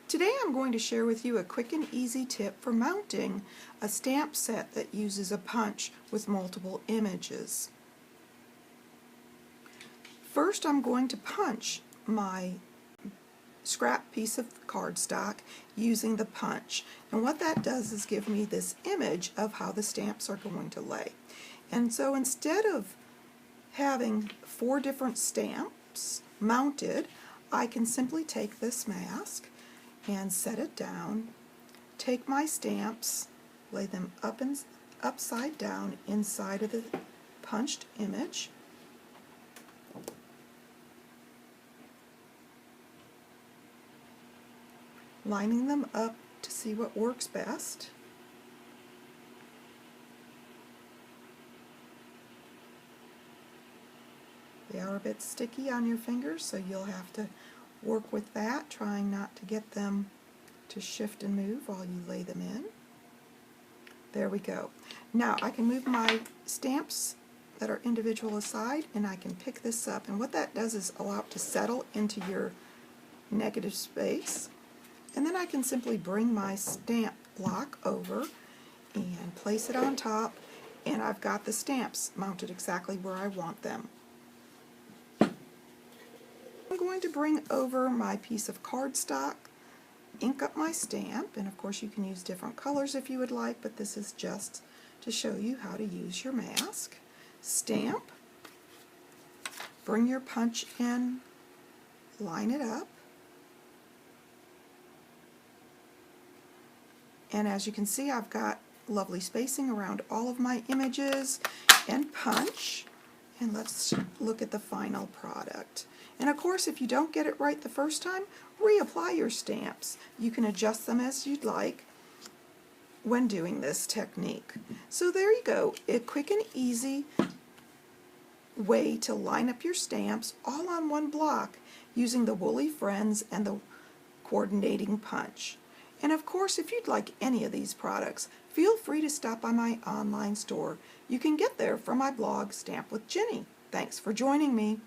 Today I'm going to share with you a quick and easy tip for mounting a stamp set that uses a punch with multiple images. First I'm going to punch my scrap piece of cardstock using the punch, and what that does is give me this image of how the stamps are going to lay. And so instead of having 4 different stamps mounted, I can simply take this mask and set it down, take my stamps, lay them upside down inside of the punched image, lining them up to see what works best. They are a bit sticky on your fingers, so you'll have to work with that, trying not to get them to shift and move while you lay them in. There we go. Now I can move my stamps that are individual aside, and I can pick this up, and what that does is allow it to settle into your negative space. And then I can simply bring my stamp block over and place it on top, and I've got the stamps mounted exactly where I want them. I'm going to bring over my piece of cardstock, ink up my stamp, and of course you can use different colors if you would like, but this is just to show you how to use your mask. Stamp, bring your punch in, line it up, and as you can see I've got lovely spacing around all of my images, and punch, and let's look at the final product. And of course, if you don't get it right the first time, reapply your stamps. You can adjust them as you'd like when doing this technique. So there you go, a quick and easy way to line up your stamps all on one block using the Woolly Friends and the coordinating punch. And of course, if you'd like any of these products, feel free to stop by my online store. You can get there from my blog, Stamp with Jini. Thanks for joining me.